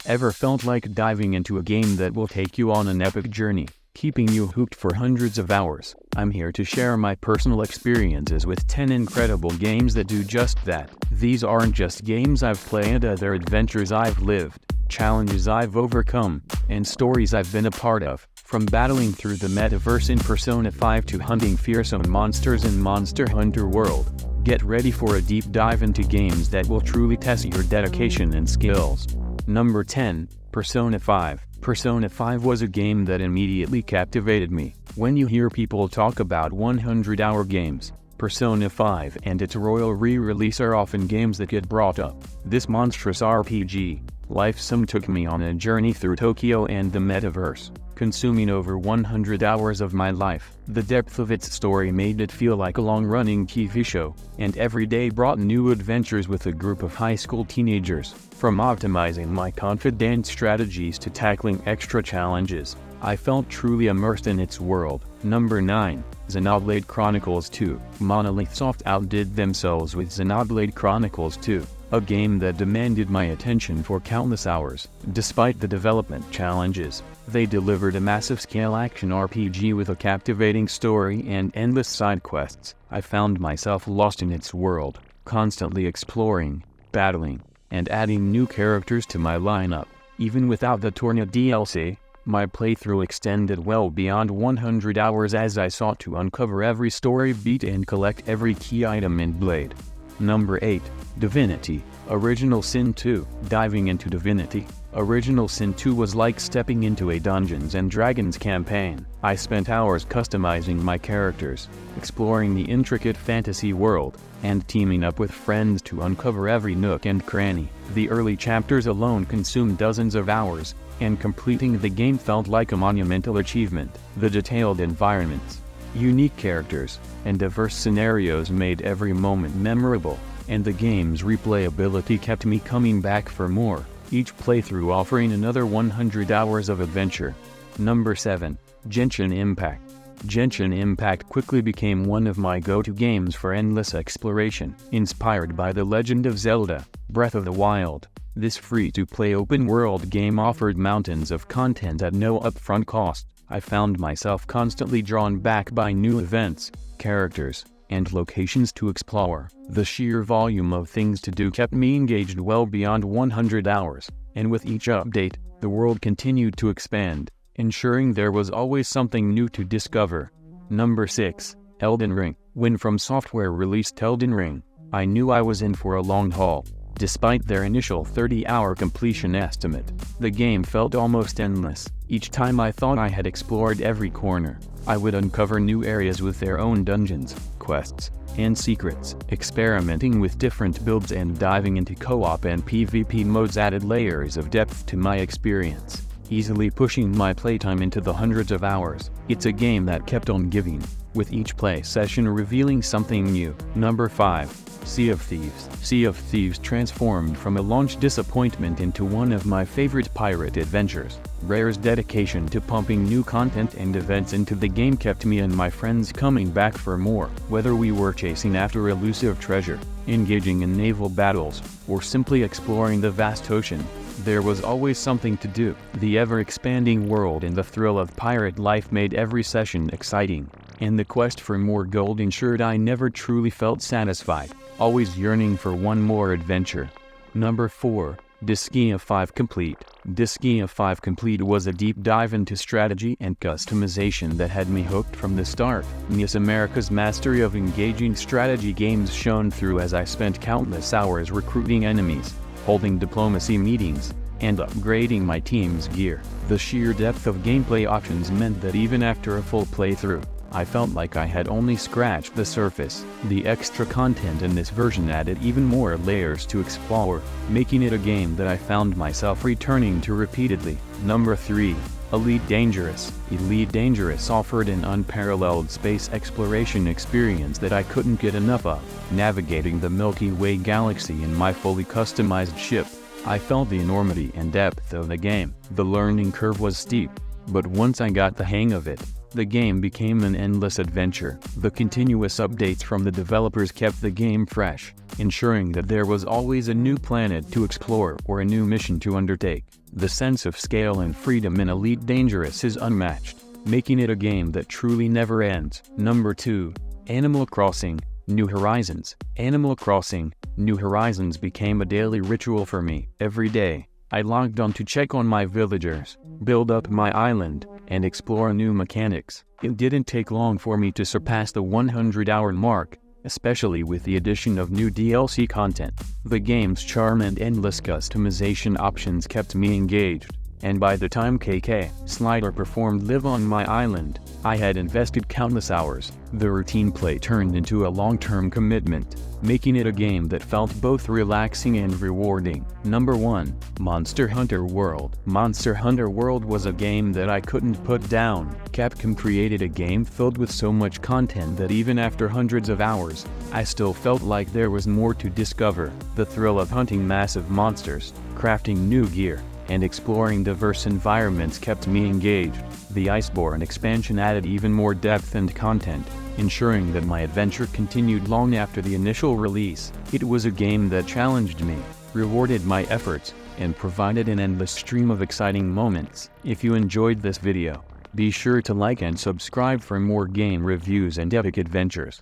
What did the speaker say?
Ever felt like diving into a game that will take you on an epic journey, keeping you hooked for hundreds of hours? I'm here to share my personal experiences with 10 incredible games that do just that. These aren't just games I've played, they're adventures I've lived, challenges I've overcome, and stories I've been a part of. From battling through the metaverse in Persona 5 to hunting fearsome monsters in Monster Hunter World, get ready for a deep dive into games that will truly test your dedication and skills. Number 10. Persona 5. Persona 5 was a game that immediately captivated me. When you hear people talk about 100-hour games, Persona 5 and its royal re-release are often games that get brought up. This monstrous RPG, Life Sim, took me on a journey through Tokyo and the metaverse, consuming over 100 hours of my life. The depth of its story made it feel like a long-running TV show, and every day brought new adventures with a group of high school teenagers. From optimizing my confidence strategies to tackling extra challenges, I felt truly immersed in its world. Number 9. Xenoblade Chronicles 2. Monolith Soft outdid themselves with Xenoblade Chronicles 2, a game that demanded my attention for countless hours. Despite the development challenges, they delivered a massive-scale action RPG with a captivating story and endless side quests. I found myself lost in its world, constantly exploring, battling, and adding new characters to my lineup. Even without the Torna DLC, my playthrough extended well beyond 100 hours as I sought to uncover every story beat and collect every key item in Blade. Number 8. Divinity. Original Sin 2. Diving into Divinity, Original Sin 2 was like stepping into a Dungeons & Dragons campaign. I spent hours customizing my characters, exploring the intricate fantasy world, and teaming up with friends to uncover every nook and cranny. The early chapters alone consumed dozens of hours, and completing the game felt like a monumental achievement. The detailed environments, unique characters, and diverse scenarios made every moment memorable, and the game's replayability kept me coming back for more, each playthrough offering another 100 hours of adventure. Number 7. Genshin Impact. Genshin Impact quickly became one of my go-to games for endless exploration. Inspired by The Legend of Zelda: Breath of the Wild, this free-to-play open-world game offered mountains of content at no upfront cost. I found myself constantly drawn back by new events, characters, and locations to explore. The sheer volume of things to do kept me engaged well beyond 100 hours, and with each update, the world continued to expand, ensuring there was always something new to discover. Number 6. Elden Ring. When From Software released Elden Ring, I knew I was in for a long haul. Despite their initial 30-hour completion estimate, the game felt almost endless. Each time I thought I had explored every corner, I would uncover new areas with their own dungeons, quests, and secrets. Experimenting with different builds and diving into co-op and PvP modes added layers of depth to my experience, easily pushing my playtime into the hundreds of hours. It's a game that kept on giving, with each play session revealing something new. Number 5. Sea of Thieves. Sea of Thieves transformed from a launch disappointment into one of my favorite pirate adventures. Rare's dedication to pumping new content and events into the game kept me and my friends coming back for more. Whether we were chasing after elusive treasure, engaging in naval battles, or simply exploring the vast ocean, there was always something to do. The ever-expanding world and the thrill of pirate life made every session exciting, and the quest for more gold ensured I never truly felt satisfied, always yearning for one more adventure. Number 4. Disgaea 5 Complete. Disgaea 5 Complete was a deep dive into strategy and customization that had me hooked from the start. Miss America's mastery of engaging strategy games shone through as I spent countless hours recruiting enemies, holding diplomacy meetings, and upgrading my team's gear. The sheer depth of gameplay options meant that even after a full playthrough, I felt like I had only scratched the surface. The extra content in this version added even more layers to explore, making it a game that I found myself returning to repeatedly. Number 3. Elite Dangerous. Elite Dangerous offered an unparalleled space exploration experience that I couldn't get enough of. Navigating the Milky Way galaxy in my fully customized ship, I felt the enormity and depth of the game. The learning curve was steep, but once I got the hang of it, the game became an endless adventure. The continuous updates from the developers kept the game fresh, ensuring that there was always a new planet to explore or a new mission to undertake. The sense of scale and freedom in Elite Dangerous is unmatched, making it a game that truly never ends. Number 2. Animal Crossing: New Horizons. Animal Crossing: New Horizons became a daily ritual for me. Every day, I logged on to check on my villagers, build up my island, and explore new mechanics. It didn't take long for me to surpass the 100-hour mark, especially with the addition of new DLC content. The game's charm and endless customization options kept me engaged, and by the time KK Slider performed Live on My Island, I had invested countless hours. The routine play turned into a long-term commitment, making it a game that felt both relaxing and rewarding. Number 1. Monster Hunter World. Monster Hunter World was a game that I couldn't put down. Capcom created a game filled with so much content that even after hundreds of hours, I still felt like there was more to discover. The thrill of hunting massive monsters, crafting new gear, and exploring diverse environments kept me engaged. The Iceborne expansion added even more depth and content, ensuring that my adventure continued long after the initial release. It was a game that challenged me, rewarded my efforts, and provided an endless stream of exciting moments. If you enjoyed this video, be sure to like and subscribe for more game reviews and epic adventures.